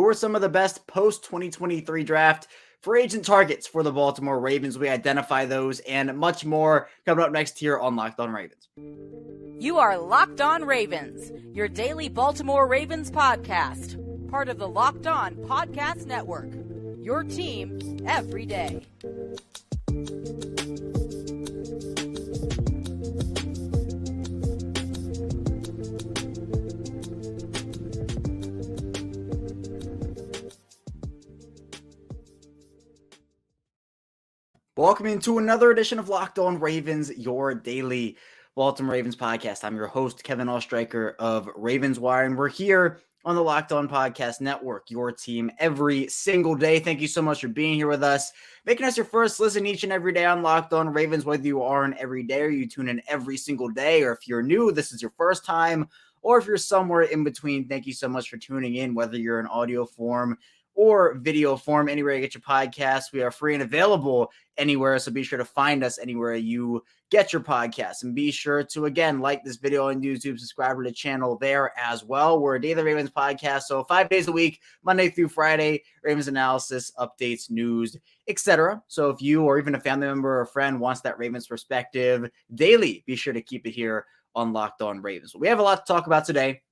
Who are some of the best post-2023 draft free agent targets for the Baltimore Ravens? We identify those and much more coming up next here on Locked On Ravens. You are Locked On Ravens, your daily Baltimore Ravens podcast, part of the Locked On Podcast Network, your team every day. Welcome into another edition of Locked On Ravens, your daily Baltimore Ravens podcast. I'm your host, Kevin Oestreicher of Ravens Wire, and we're here on the Locked On Podcast Network, your team every single day. Thank you so much for being here with us, making us your first listen each and every day on Locked On Ravens, whether you are an everyday or you tune in every single day, or if you're new, this is your first time, or if you're somewhere in between, thank you so much for tuning in, whether you're in audio form or video form, anywhere you get your podcasts. We are free and available anywhere, so be sure to find us anywhere you get your podcasts. And be sure to, again, like this video on YouTube, subscribe to the channel there as well. We're a Daily Ravens podcast, so 5 days a week, Monday through Friday, Ravens analysis, updates, news, etc. So if you or even a family member or a friend wants that Ravens perspective daily, be sure to keep it here on Locked On Ravens. We have a lot to talk about today.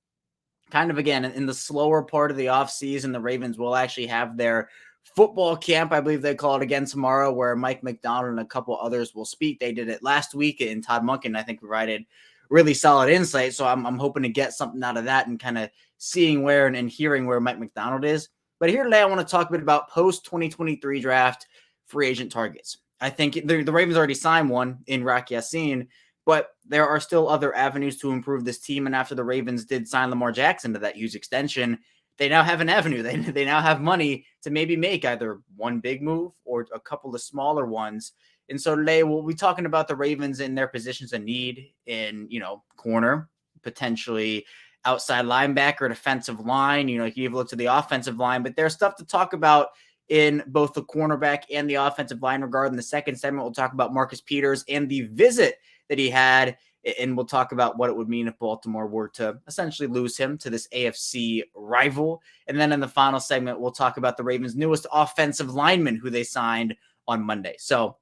Kind of, again, in the slower part of the offseason, the Ravens will actually have their football camp, I believe they call it, again tomorrow, where Mike McDonald and a couple others will speak. They did it last week, and Todd Monken, I think, provided really solid insight. So I'm hoping to get something out of that and kind of seeing where and hearing where Mike McDonald is. But here today, I want to talk a bit about post-2023 draft free agent targets. I think the Ravens already signed one in Rock Ya-Sin, but there are still other avenues to improve this team. And after the Ravens did sign Lamar Jackson to that huge extension, they now have an avenue. They now have money to maybe make either one big move or a couple of smaller ones. And so today we'll be talking about the Ravens in their positions of need in, corner, potentially outside linebacker, defensive line. You can even look to the offensive line, but there's stuff to talk about in both the cornerback and the offensive line regard. In the second segment, we'll talk about Marcus Peters and the visit that he had, and we'll talk about what it would mean if Baltimore were to essentially lose him to this AFC rival. And then in the final segment, we'll talk about the Ravens' newest offensive lineman who they signed on Monday. So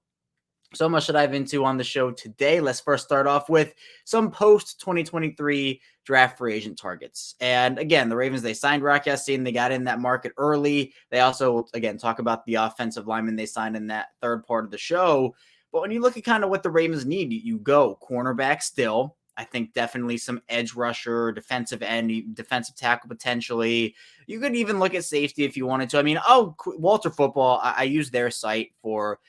much to dive into on the show today. Let's first start off with some post-2023 draft free agent targets. And again, the Ravens, they signed Rock Ya-Sin. They got in that market early. They also, again, talk about the offensive lineman they signed in that third part of the show. But when you look at kind of what the Ravens need, you go cornerback still. I think definitely some edge rusher, defensive end, defensive tackle potentially. You could even look at safety if you wanted to. I mean, Walter Football, I use their site for,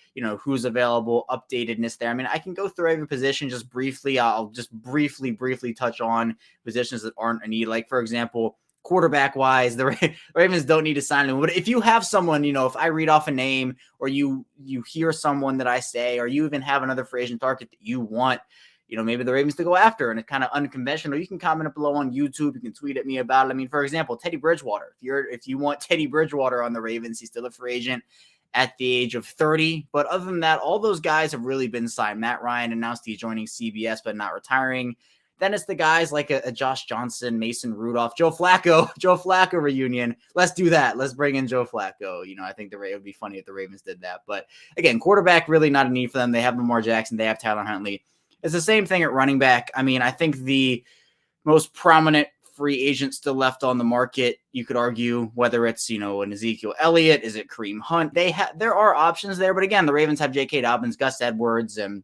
who's available, updatedness there. I mean, I can go through every position just briefly. I'll just briefly touch on positions that aren't a need. Like, for example, quarterback wise, the Ravens don't need to sign him. But if you have someone, if I read off a name or you hear someone that I say, or you even have another free agent target that you want, maybe the Ravens to go after, and it's kind of unconventional, you can comment below on YouTube. You can tweet at me about it. I mean, for example, Teddy Bridgewater. If you want Teddy Bridgewater on the Ravens, he's still a free agent at the age of 30. But other than that, all those guys have really been signed. Matt Ryan announced he's joining CBS, but not retiring. Then it's the guys like a Josh Johnson, Mason Rudolph, Joe Flacco reunion. Let's do that. Let's bring in Joe Flacco. I think it would be funny if the Ravens did that. But again, quarterback, really not a need for them. They have Lamar Jackson. They have Tyler Huntley. It's the same thing at running back. I mean, I think the most prominent free agent still left on the market, you could argue, whether it's, an Ezekiel Elliott, is it Kareem Hunt? There are options there. But again, the Ravens have J.K. Dobbins, Gus Edwards, and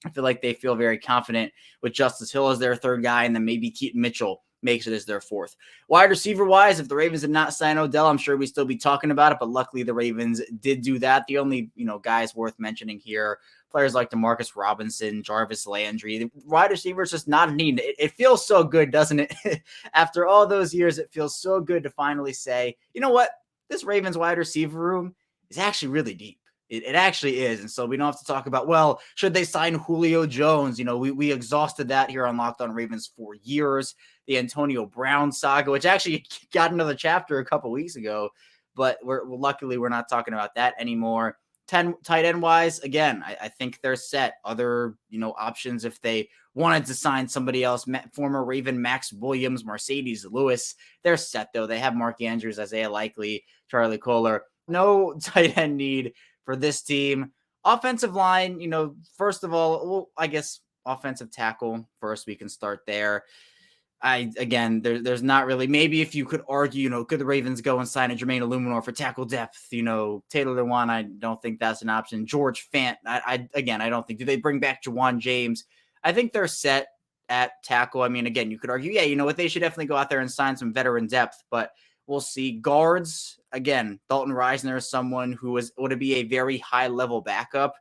I feel like they feel very confident with Justice Hill as their third guy, and then maybe Keaton Mitchell makes it as their fourth. Wide receiver-wise, if the Ravens had not signed Odell, I'm sure we'd still be talking about it, but luckily the Ravens did do that. The only, guys worth mentioning here, players like DeMarcus Robinson, Jarvis Landry. The wide receiver is just not a need. It feels so good, doesn't it? After all those years, it feels so good to finally say, you know what? This Ravens wide receiver room is actually really deep. It actually is. And so we don't have to talk about, well, should they sign Julio Jones? We exhausted that here on Locked On Ravens for years. The Antonio Brown saga, which actually got another chapter a couple weeks ago, but luckily we're not talking about that anymore. tight end wise, again, I think they're set. Other, options if they wanted to sign somebody else, former Raven Max Williams, Mercedes Lewis, they're set though. They have Mark Andrews, Isaiah Likely, Charlie Kohler. No tight end need for this team. Offensive line, first of all, well, I guess offensive tackle first. We can start there. There's not really, maybe if you could argue, could the Ravens go and sign a Jermaine Illuminor for tackle depth? Taylor Lewan, I don't think that's an option. George Fant, I don't think. Do they bring back Jawan James? I think they're set at tackle. I mean, again, you could argue, you know what, they should definitely go out there and sign some veteran depth, but we'll see. Guards, again, Dalton Reisner is someone who would be a very high-level backup.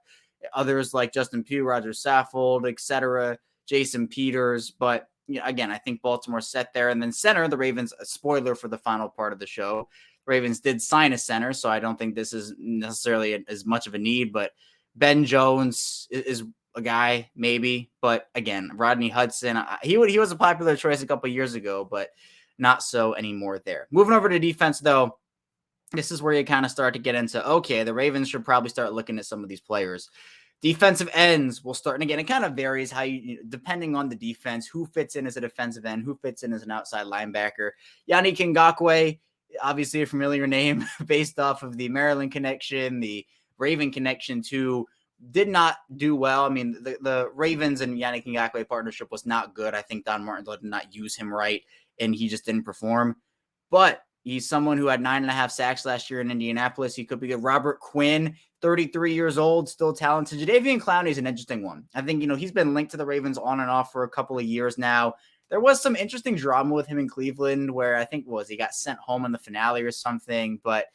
Others like Justin Pugh, Roger Saffold, etc., Jason Peters, but again, I think Baltimore's set there. And then center, the Ravens, a spoiler for the final part of the show, Ravens did sign a center, so I don't think this is necessarily as much of a need, but Ben Jones is a guy, maybe. But again, Rodney Hudson, he was a popular choice a couple years ago, but not so anymore there. Moving over to defense, though, this is where you kind of start to get into, okay, the Ravens should probably start looking at some of these players. Defensive ends will start, and again, it kind of varies how depending on the defense, who fits in as a defensive end, who fits in as an outside linebacker. Yannick Ngakoue, obviously a familiar name based off of the Maryland connection, the Raven connection too, did not do well. I mean, the Ravens and Yannick Ngakoue partnership was not good. I think Don Martin did not use him right, and he just didn't perform. But he's someone who had 9.5 sacks last year in Indianapolis. He could be good. Robert Quinn, 33 years old, still talented. Jadeveon Clowney is an interesting one. I think, he's been linked to the Ravens on and off for a couple of years now. There was some interesting drama with him in Cleveland where I think he got sent home in the finale or something. But,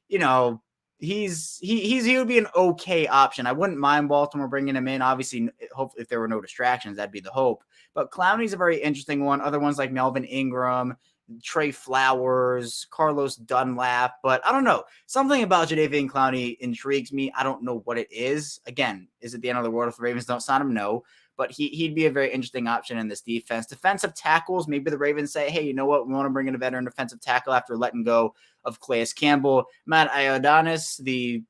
he would be an okay option. I wouldn't mind Baltimore bringing him in. Obviously, hopefully, if there were no distractions, that'd be the hope. But Clowney's a very interesting one. Other ones like Melvin Ingram, Trey Flowers, Carlos Dunlap, but I don't know. Something about Jadeveon Clowney intrigues me. I don't know what it is. Again, is it the end of the world if the Ravens don't sign him? No, but he'd be a very interesting option in this defense. Defensive tackles, maybe the Ravens say, hey, you know what? We want to bring in a veteran defensive tackle after letting go of Calais Campbell. Matt Ioannidis, the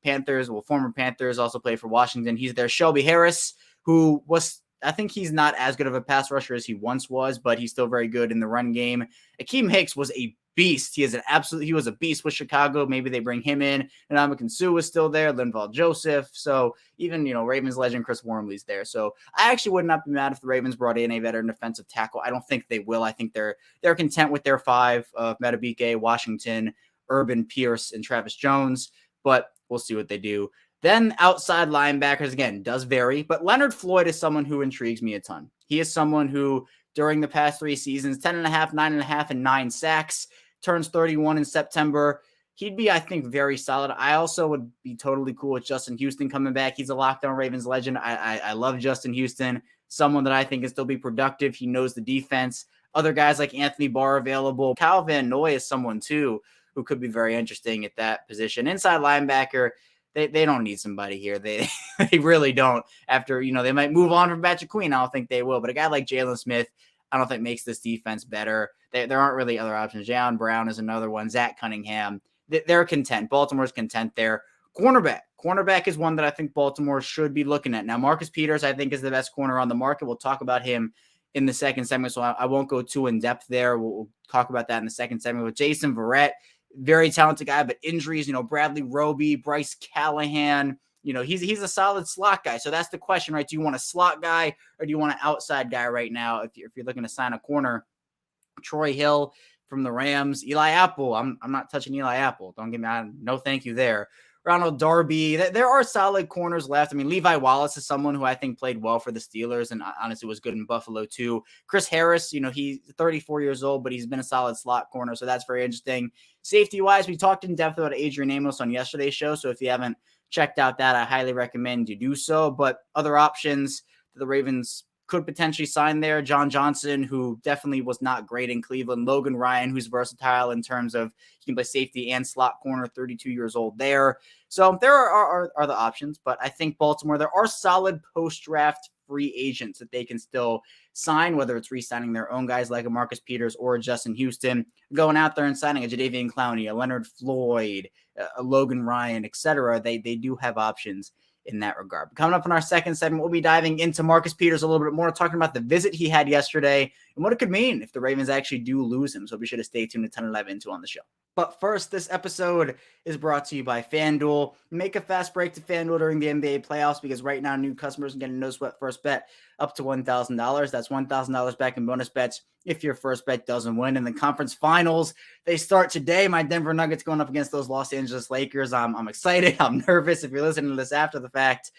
former Panthers, also played for Washington. He's there. Shelby Harris, who I think he's not as good of a pass rusher as he once was, but he's still very good in the run game. Akeem Hicks was a beast. He was a beast with Chicago. Maybe they bring him in. And Ndamukong Suh is still there. Linval Joseph. So even, Ravens legend Chris Wormley's there. So I actually would not be mad if the Ravens brought in a veteran defensive tackle. I don't think they will. I think they're content with their 5 of Madubuike, Washington, Urban, Pierce, and Travis Jones. But we'll see what they do. Then outside linebackers, again, does vary, but Leonard Floyd is someone who intrigues me a ton. He is someone who, during the past 3 seasons, 10.5, 9.5, and 9 sacks, turns 31 in September. He'd be, I think, very solid. I also would be totally cool with Justin Houston coming back. He's a Locked On Ravens legend. I love Justin Houston, someone that I think can still be productive. He knows the defense. Other guys like Anthony Barr available. Kyle Van Noy is someone, too, who could be very interesting at that position. Inside linebacker, They don't need somebody here. They really don't. After, they might move on from Patrick Queen. I don't think they will. But a guy like Jalen Smith, I don't think makes this defense better. There aren't really other options. Jayon Brown is another one. Zach Cunningham. They're content. Baltimore's content there. Cornerback is one that I think Baltimore should be looking at. Now, Marcus Peters, I think, is the best corner on the market. We'll talk about him in the second segment, so I won't go too in-depth there. We'll talk about that in the second segment. With Jason Verrett, very talented guy, but injuries, Bradley Roby, Bryce Callahan, he's a solid slot guy. So that's the question, right? Do you want a slot guy or do you want an outside guy right now? If you're looking to sign a corner, Troy Hill from the Rams, Eli Apple. I'm not touching Eli Apple. Don't get me on. No, thank you there. Ronald Darby. There are solid corners left. I mean, Levi Wallace is someone who I think played well for the Steelers and honestly was good in Buffalo too. Chris Harris, he's 34 years old, but he's been a solid slot corner, so that's very interesting. Safety-wise, we talked in depth about Adrian Amos on yesterday's show, so if you haven't checked out that, I highly recommend you do so. But other options that the Ravens could potentially sign there, John Johnson, who definitely was not great in Cleveland. Logan Ryan, who's versatile in terms of he can play safety and slot corner, 32 years old there. So there are the options, but I think Baltimore, there are solid post-draft free agents that they can still sign, whether it's re-signing their own guys like a Marcus Peters or a Justin Houston, going out there and signing a Jadeveon Clowney, a Leonard Floyd, a Logan Ryan, etc. They do have options in that regard. But coming up in our second segment, we'll be diving into Marcus Peters a little bit more, talking about the visit he had yesterday and what it could mean if the Ravens actually do lose him. So be sure to stay tuned to 10 and dive into on the show. But first, this episode is brought to you by FanDuel. Make a fast break to FanDuel during the NBA playoffs because right now new customers can get a no-sweat first bet up to $1,000. That's $1,000 back in bonus bets if your first bet doesn't win. In the conference finals, they start today. My Denver Nuggets going up against those Los Angeles Lakers. I'm excited. I'm nervous. If you're listening to this after the fact,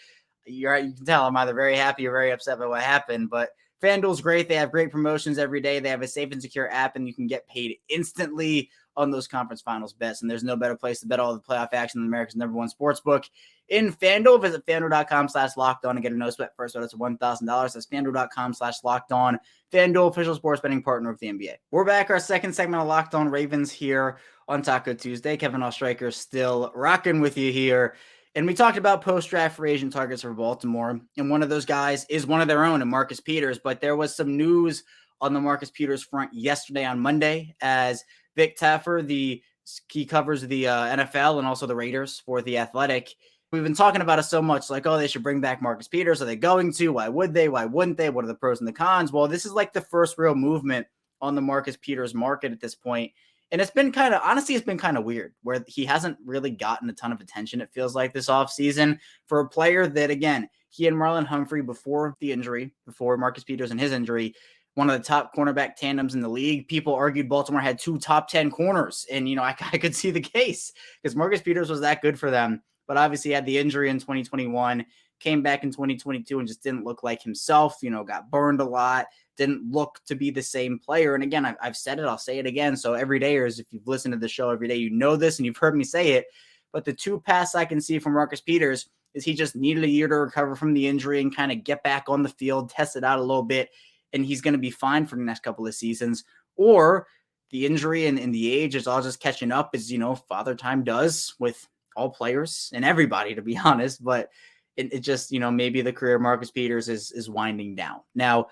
you can tell I'm either very happy or very upset by what happened. But FanDuel's great. They have great promotions every day. They have a safe and secure app, and you can get paid instantly on those conference finals bets. And there's no better place to bet all the playoff action than America's #1 sports book in FanDuel. Visit FanDuel.com/lockedon and get a no sweat first bet up to $1,000. That's FanDuel.com/lockedon. FanDuel, official sports betting partner of the NBA. We're back. Our second segment of Locked On Ravens here on Taco Tuesday. Kevin Oestreicher still rocking with you here. And we talked about post-draft free agent targets for Baltimore. And one of those guys is one of their own, and Marcus Peters. But there was some news on the Marcus Peters front yesterday on Monday as Vic Taffer, he covers the NFL and also the Raiders for The Athletic. We've been talking about it so much, like, oh, they should bring back Marcus Peters. Are they going to? Why would they? Why wouldn't they? What are the pros and the cons? Well, this is like the first real movement on the Marcus Peters market at this point. And it's been honestly, it's been kind of weird where he hasn't really gotten a ton of attention, it feels like, this offseason for a player that, again, he and Marlon Humphrey before the injury, before Marcus Peters and his injury, one of the top cornerback tandems in the league. People argued Baltimore had 2 top 10 corners. And, I could see the case because Marcus Peters was that good for them. But obviously had the injury in 2021, came back in 2022 and just didn't look like himself, got burned a lot, didn't look to be the same player. And again, I've said it, I'll say it again. So everydayers, if you've listened to the show every day, you know this and you've heard me say it. But the 2 paths I can see from Marcus Peters is he just needed a year to recover from the injury and kind of get back on the field, test it out a little bit, and he's going to be fine for the next couple of seasons. Or the injury and the age is all just catching up, as, father time does with all players and everybody, to be honest. But it just, maybe the career of Marcus Peters is winding down. Now,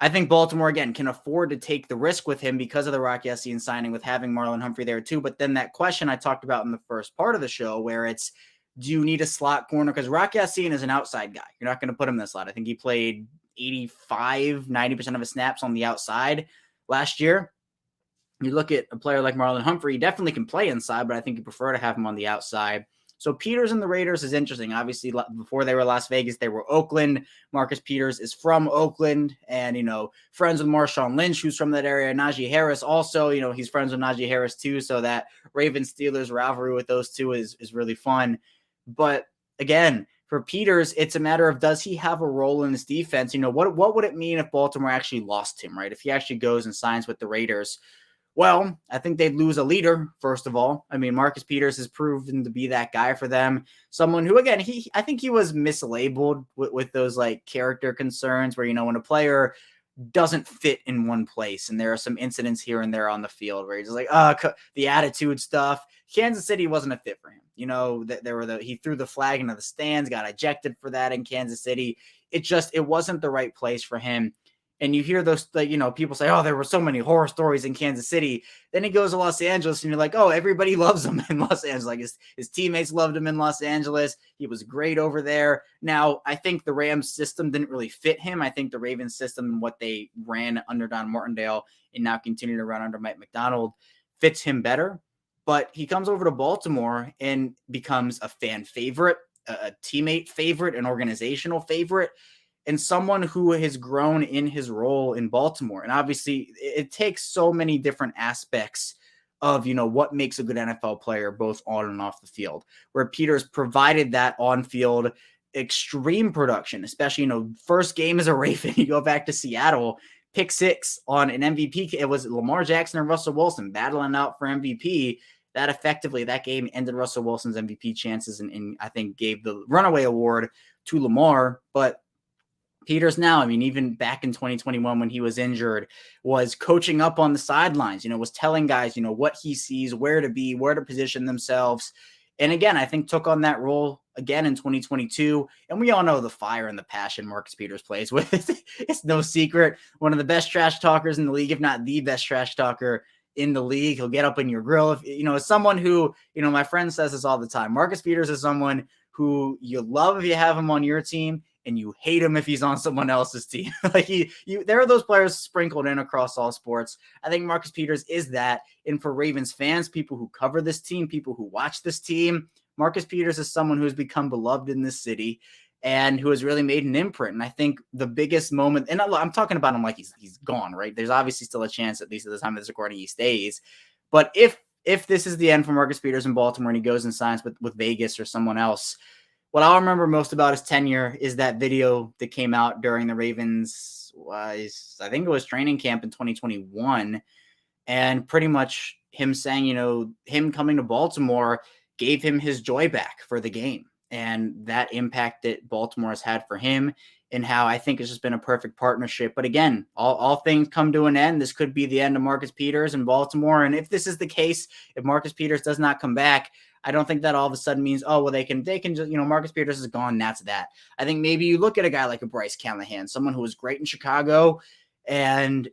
I think Baltimore, again, can afford to take the risk with him because of the Rock Ya-Sin signing with having Marlon Humphrey there too. But then that question I talked about in the first part of the show where it's, do you need a slot corner? Because Rock Ya-Sin is an outside guy. You're not going to put him in the slot. I think he played 90% of his snaps on the outside last year. You look at a player like Marlon Humphrey, he definitely can play inside, but I think you prefer to have him on the outside. So Peters and the Raiders is interesting. Obviously, before they were Las Vegas, they were Oakland. Marcus Peters is from Oakland and, friends with Marshawn Lynch, who's from that area. Najee Harris also, he's friends with Najee Harris too. So that Ravens-Steelers rivalry with those two is really fun. But again, for Peters, it's a matter of, does he have a role in this defense? What would it mean if Baltimore actually lost him, right? If he actually goes and signs with the Raiders? Well, I think they'd lose a leader, first of all. I mean, Marcus Peters has proven to be that guy for them. Someone who, again, I think he was mislabeled with those, character concerns where, when a player doesn't fit in one place, and there are some incidents here and there on the field where he's just like, the attitude stuff. Kansas City wasn't a fit for him. He threw the flag into the stands, got ejected for that in Kansas City. It wasn't the right place for him. And you hear those, people say, oh, there were so many horror stories in Kansas City. Then he goes to Los Angeles and you're like, oh, everybody loves him in Los Angeles. Like his teammates loved him in Los Angeles. He was great over there. Now, I think the Rams system didn't really fit him. I think the Ravens system and what they ran under Don Martindale and now continue to run under Mike McDonald fits him better. But he comes over to Baltimore and becomes a fan favorite, a teammate favorite, an organizational favorite, and someone who has grown in his role in Baltimore. And obviously it takes so many different aspects of, what makes a good NFL player, both on and off the field, where Peters provided that on-field extreme production, especially, first game as a Raven, you go back to Seattle, pick 6 on an MVP. It was Lamar Jackson and Russell Wilson battling out for MVP. That game ended Russell Wilson's MVP chances and I think gave the runaway award to Lamar. But Peters now, even back in 2021 when he was injured, was coaching up on the sidelines, was telling guys, what he sees, where to be, where to position themselves. And again, I think took on that role again in 2022. And we all know the fire and the passion Marcus Peters plays with. It's no secret. One of the best trash talkers in the league, if not the best trash talker in the league. He'll get up in your grill. If, as someone who, my friend says this all the time, Marcus Peters is someone who you love if you have him on your team and you hate him if he's on someone else's team. Like there are those players sprinkled in across all sports. I think Marcus Peters is that. And for Ravens fans, people who cover this team, people who watch this team, Marcus Peters is someone who has become beloved in this city and who has really made an imprint. And I think the biggest moment, and I'm talking about him like he's gone, right? There's obviously still a chance, at least at the time of this recording, he stays. But if this is the end for Marcus Peters in Baltimore and he goes and signs with Vegas or someone else, what I'll remember most about his tenure is that video that came out during the Ravens, I think it was training camp in 2021, and pretty much him saying, him coming to Baltimore gave him his joy back for the game, and that impact that Baltimore has had for him, and how I think it's just been a perfect partnership. But again, all things come to an end. This could be the end of Marcus Peters in Baltimore, and if this is the case, if Marcus Peters does not come back, I don't think that all of a sudden means, oh, well, they can just, Marcus Peters is gone. That's that. I think maybe you look at a guy like a Bryce Callahan, someone who was great in Chicago and,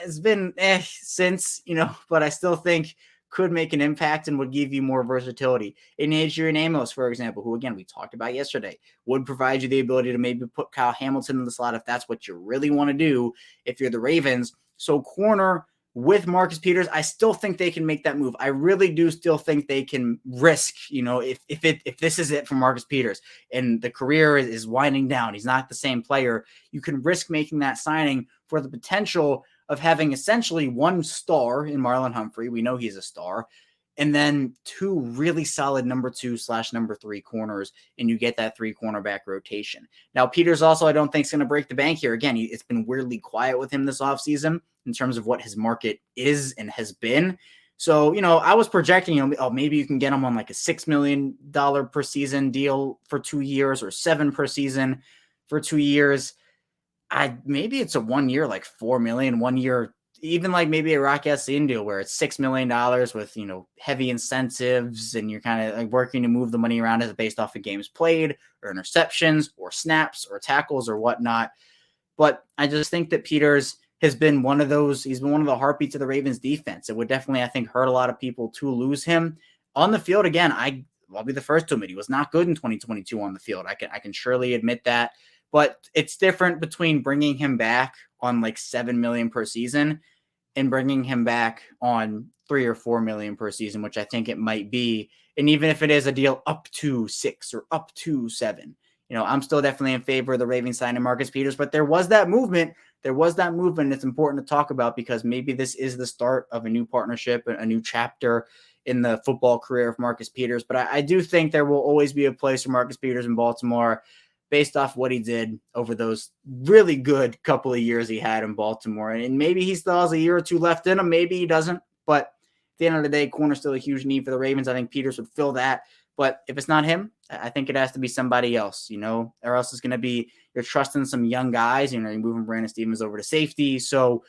has been since, but I still think could make an impact and would give you more versatility. In Adrian Amos, for example, who, again, we talked about yesterday, would provide you the ability to maybe put Kyle Hamilton in the slot if that's what you really want to do if you're the Ravens. So corner with Marcus Peters, I still think they can make that move. I really do still think they can risk, if this is it for Marcus Peters and the career is winding down, he's not the same player, you can risk making that signing for the potential of having essentially one star in Marlon Humphrey. We know he's a star. And then two really solid number 2/number 3 corners, and you get that 3 cornerback rotation. Now, Peters also, I don't think, is going to break the bank here. Again, it's been weirdly quiet with him this offseason in terms of what his market is and has been. So, I was projecting, maybe you can get him on like a $6 million per season deal for 2 years or $7 per season for 2 years. Maybe it's a 1 year, like $4 million, 1 year, even like maybe a Rock Ya-Sin deal where it's $6 million with, heavy incentives, and you're kind of like working to move the money around as based off of games played or interceptions or snaps or tackles or whatnot. But I just think that Peters has been one of those, he's been one of the heartbeats of the Ravens defense. It would definitely, I think, hurt a lot of people to lose him on the field. Again, I'll be the first to admit he was not good in 2022 on the field. I can surely admit that. But it's different between bringing him back on like $7 million per season and bringing him back on $3 or $4 million per season, which I think it might be. And even if it is a deal up to 6 or up to 7, I'm still definitely in favor of the Ravens signing Marcus Peters. But there was that movement. It's important to talk about because maybe this is the start of a new partnership, a new chapter in the football career of Marcus Peters. But I do think there will always be a place for Marcus Peters in Baltimore, based off what he did over those really good couple of years he had in Baltimore. And maybe he still has a year or two left in him. Maybe he doesn't. But at the end of the day, corner's still a huge need for the Ravens. I think Peters would fill that. But if it's not him, I think it has to be somebody else, or else it's going to be you're trusting some young guys. You're moving Brandon Stevens over to safety. So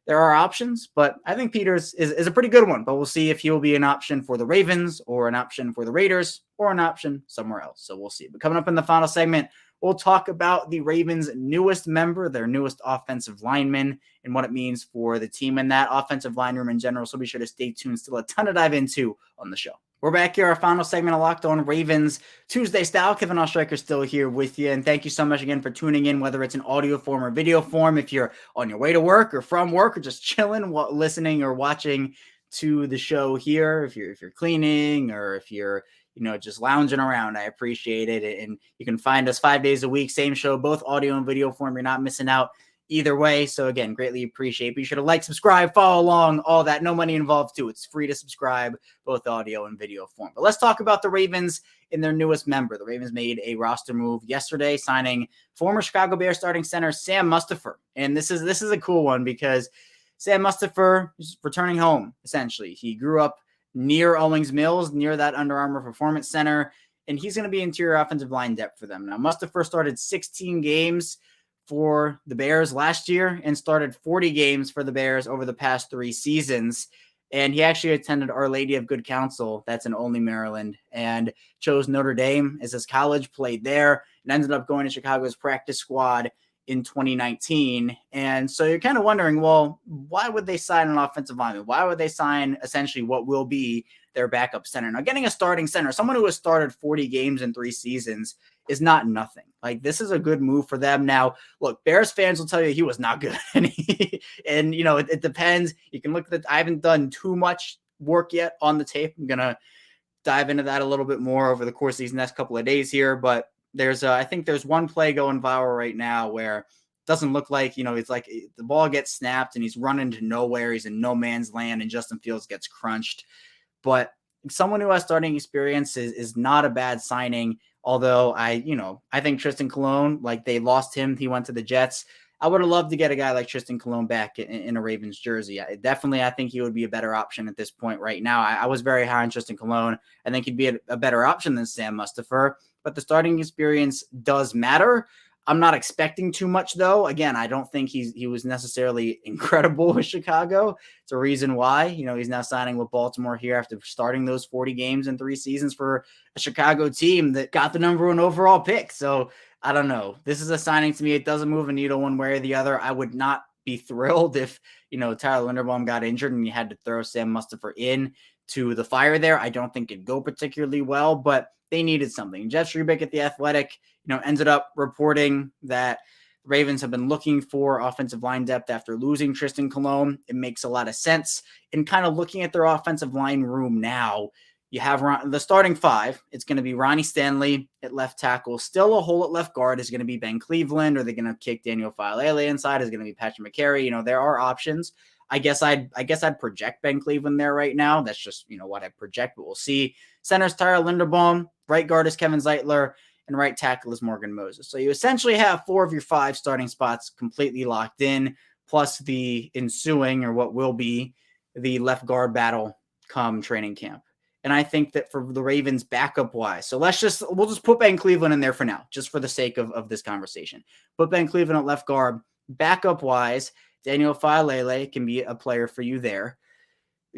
there are options, but I think Peters is a pretty good one. But we'll see if he will be an option for the Ravens or an option for the Raiders or an option somewhere else. So we'll see. But coming up in the final segment, we'll talk about the Ravens' newest member, their newest offensive lineman, and what it means for the team and that offensive line room in general. So be sure to stay tuned. Still a ton to dive into on the show. We're back here, our final segment of Locked On Ravens Tuesday style. Kevin Oestreicher still here with you. And thank you so much again for tuning in, whether it's in audio form or video form. If you're on your way to work or from work or just chilling, listening or watching to the show here, if you're cleaning or if you're just lounging around, I appreciate it. And you can find us 5 days a week, same show, both audio and video form. You're not missing out either way. So again, greatly appreciate it. Be sure to like, subscribe, follow along, all that. No money involved too. It's free to subscribe, both audio and video form. But let's talk about the Ravens in their newest member. The Ravens made a roster move yesterday, signing former Chicago Bears starting center Sam Mustipher. And this is a cool one because Sam Mustipher is returning home, essentially. He grew up near Owings Mills, near that Under Armour Performance Center, and he's going to be interior offensive line depth for them. Now, Mustipher started 16 games for the Bears last year and started 40 games for the Bears over the past 3 seasons. And he actually attended Our Lady of Good Counsel, that's in Olney, Maryland, and chose Notre Dame as his college, played there, and ended up going to Chicago's practice squad in 2019. And so you're kind of wondering, well, why would they sign an offensive lineman? Why would they sign essentially what will be their backup center? Now, getting a starting center, someone who has started 40 games in 3 seasons, is not nothing. Like, this is a good move for them. Now, look, Bears fans will tell you he was not good. And you know, it depends. You can look at I haven't done too much work yet on the tape. I'm going to dive into that a little bit more over the course of these next couple of days here. But I think there's one play going viral right now where it doesn't look like, you know, it's like the ball gets snapped and he's running to nowhere. He's in no man's land and Justin Fields gets crunched. But someone who has starting experience is not a bad signing. Although I think Tristan Colon, like, they lost him. He went to the Jets. I would have loved to get a guy like Tristan Colon back in a Ravens jersey. I think he would be a better option at this point right now. I was very high on Tristan Colon. I think he'd be a better option than Sam Mustipher, but the starting experience does matter. I'm not expecting too much, though. Again, I don't think he was necessarily incredible with Chicago. It's a reason why, you know, he's now signing with Baltimore here after starting those 40 games in 3 seasons for a Chicago team that got the number 1 overall pick. So I don't know. This is a signing to me. It doesn't move a needle one way or the other. I would not be thrilled if, you know, Tyler Linderbaum got injured and you had to throw Sam Mustipher in to the fire there. I don't think it'd go particularly well, but they needed something. Jeff Schrebeck at The Athletic, you know, ended up reporting that the Ravens have been looking for offensive line depth after losing Tristan Colon. It makes a lot of sense. And kind of looking at their offensive line room now, you have the starting 5. It's going to be Ronnie Stanley at left tackle. Still a hole at left guard is going to be Ben Cleveland. Are they going to kick Daniel Faalele inside? Is it going to be Patrick McCary? You know, there are options. I guess I'd project Ben Cleveland there right now. That's just, you know, what I project, but we'll see. Center's Tyler Linderbaum. Right guard is Kevin Zeitler. And right tackle is Morgan Moses. So you essentially have 4 of your 5 starting spots completely locked in, plus the ensuing, or what will be, the left guard battle come training camp. And I think that for the Ravens backup wise, so we'll just put Ben Cleveland in there for now, just for the sake of this conversation. Put Ben Cleveland at left guard. Backup wise, Daniel Faalele can be a player for you there.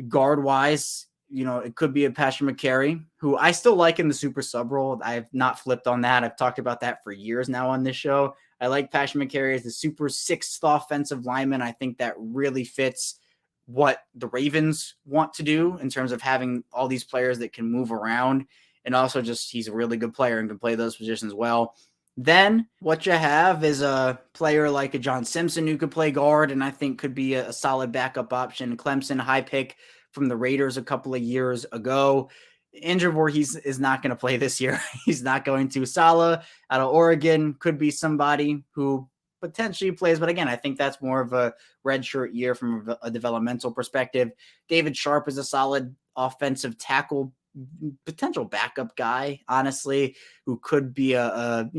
Guard wise, you know, it could be a Patrick McCary, who I still like in the super sub role. I've not flipped on that. I've talked about that for years now on this show. I like Patrick McCary as the super 6th offensive lineman. I think that really fits what the Ravens want to do in terms of having all these players that can move around. And also just, he's a really good player and can play those positions well. Then what you have is a player like a John Simpson who could play guard and I think could be a solid backup option. Clemson, high pick from the Raiders a couple of years ago. Injured Voorhees is not going to play this year. He's not going to. Saleh out of Oregon could be somebody who potentially plays, but again, I think that's more of a redshirt year from a developmental perspective. David Sharp is a solid offensive tackle, potential backup guy, honestly, who could be a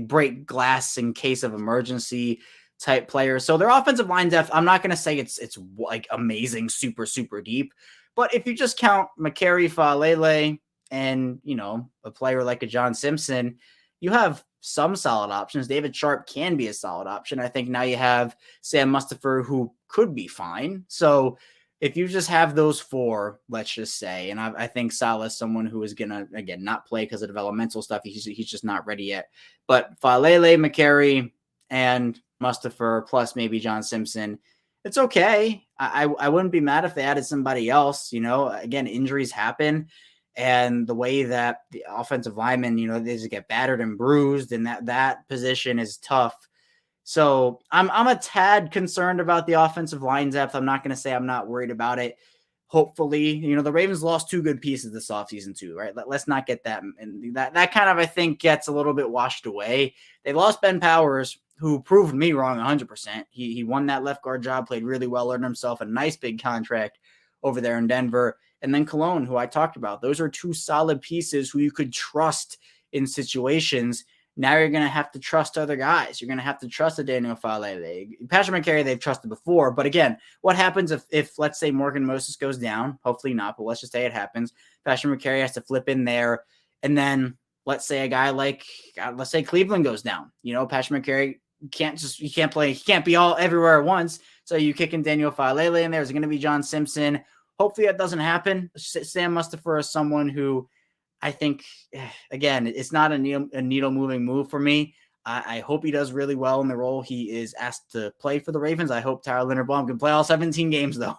break glass in case of emergency type player. So their offensive line depth, I'm not going to say it's like amazing, super, super deep, but if you just count McCary, Faalele, and, you know, a player like a John Simpson, you have some solid options. David Sharp can be a solid option. I think now you have Sam Mustipher, who could be fine. So if you just have those 4, let's just say, and I think Saleh is someone who is going to, again, not play because of developmental stuff. He's just not ready yet. But Faalele, McCary, and Mustipher, plus maybe John Simpson, it's okay. I wouldn't be mad if they added somebody else. You know, again, injuries happen. And the way that the offensive linemen, you know, they just get battered and bruised, and that position is tough. So I'm a tad concerned about the offensive line depth. I'm not going to say I'm not worried about it. Hopefully, you know, the Ravens lost 2 good pieces this offseason too, right? Let's not get that. And that kind of, I think, gets a little bit washed away. They lost Ben Powers, who proved me wrong 100%. He won that left guard job, played really well, earned himself a nice big contract over there in Denver. And then Cologne, who I talked about. Those are 2 solid pieces who you could trust in situations. Now you're going to have to trust other guys. You're going to have to trust a Daniel Faalele. Patrick McCary, they've trusted before. But again, what happens if let's say, Morgan Moses goes down? Hopefully not, but let's just say it happens. Patrick McCary has to flip in there. And then let's say a guy like, let's say Cleveland goes down. You know, Patrick McCary he can't play. He can't be all everywhere at once. So you kick in Daniel Faalele in there. Is it going to be John Simpson? hopefully that doesn't happen. Sam Mustipher is someone who I think, again, it's not a needle moving move for me. I hope he does really well in the role he is asked to play for the Ravens. I hope Tyler Linderbaum can play all 17 games, though.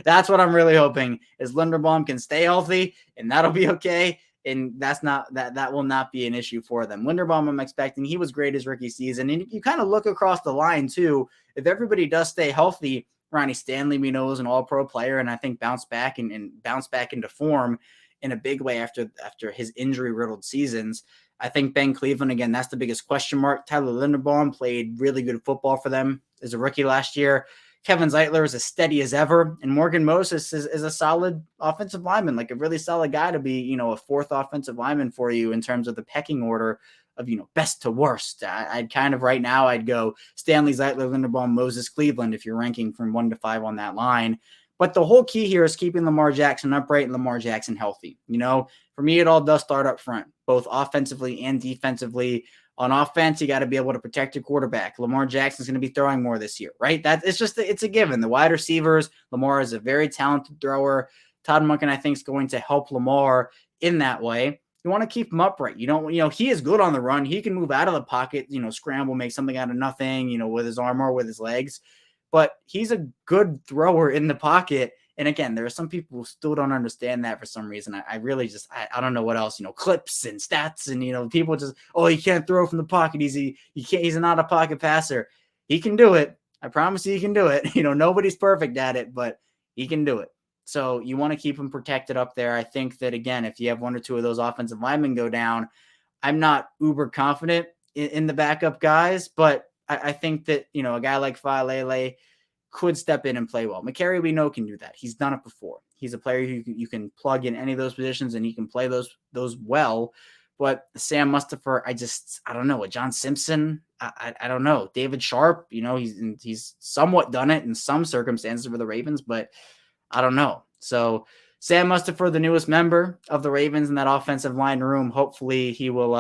That's what I'm really hoping, is Linderbaum can stay healthy, and that'll be okay. And that will not be an issue for them. Linderbaum, I'm expecting, he was great his rookie season. And you kind of look across the line, too. If everybody does stay healthy, Ronnie Stanley, we know, is an all-pro player, and I think bounce back into form in a big way after his injury-riddled seasons. I think Ben Cleveland, again, that's the biggest question mark. Tyler Linderbaum played really good football for them as a rookie last year. Kevin Zeitler is as steady as ever. And Morgan Moses is a solid offensive lineman, like a really solid guy to be, a fourth offensive lineman for you in terms of the pecking order of, best to worst. I'd kind of right now, I'd go Stanley, Zeitler, Linderbaum, Moses, Cleveland if you're ranking from 1 to 5 on that line. But the whole key here is keeping Lamar Jackson upright and Lamar Jackson healthy. For me, it all does start up front, both offensively and defensively. On offense, you got to be able to protect your quarterback. Lamar Jackson's going to be throwing more this year, right? It's a given. The wide receivers, Lamar is a very talented thrower. Todd Monken, I think, is going to help Lamar in that way. You want to keep him upright. He is good on the run. He can move out of the pocket, scramble, make something out of nothing, with his arm or with his legs. But he's a good thrower in the pocket. And again, there are some people who still don't understand that for some reason. I really just, I don't know what else, clips and stats and, people just, he can't throw from the pocket. He's not a pocket passer. He can do it. I promise you he can do it. Nobody's perfect at it, but he can do it. So you want to keep him protected up there. I think that, again, if you have one or two of those offensive linemen go down, I'm not uber confident in the backup guys, but I think that, a guy like Faalele could step in and play well. McCary, we know, can do that. He's done it before. He's a player who you can plug in any of those positions and he can play those well. But Sam Mustipher, I don't know. John Simpson, I don't know. David Sharp, he's somewhat done it in some circumstances for the Ravens, but I don't know. So Sam Mustipher, the newest member of the Ravens in that offensive line room, hopefully he will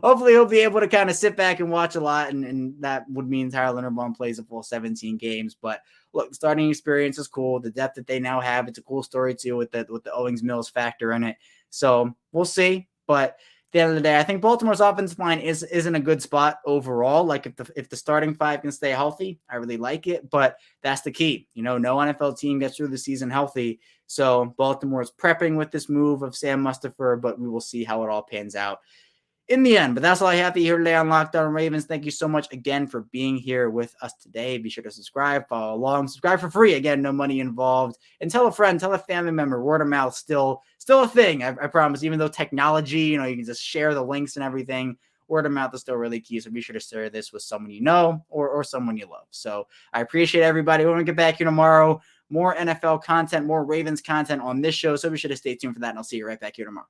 hopefully he'll be able to kind of sit back and watch a lot, and that would mean Tyler Linderbaum plays a full 17 games. But look, starting experience is cool. The depth that they now have, it's a cool story too with the Owings Mills factor in it. So we'll see. But at the end of the day, I think Baltimore's offensive line is in a good spot overall. Like if the starting five can stay healthy, I really like it. But that's the key. No NFL team gets through the season healthy. So Baltimore is prepping with this move of Sam Mustipher, but we will see how it all pans out in the end. But that's all I have for you here today on Locked On Ravens. Thank you so much again for being here with us today. Be sure to subscribe, follow along, subscribe for free. Again, no money involved. And tell a friend, tell a family member. Word of mouth still a thing, I promise. Even though technology, you can just share the links and everything. Word of mouth is still really key. So be sure to share this with someone you know or someone you love. So I appreciate everybody. We're going to get back here tomorrow. More NFL content, more Ravens content on this show. So be sure to stay tuned for that. And I'll see you right back here tomorrow.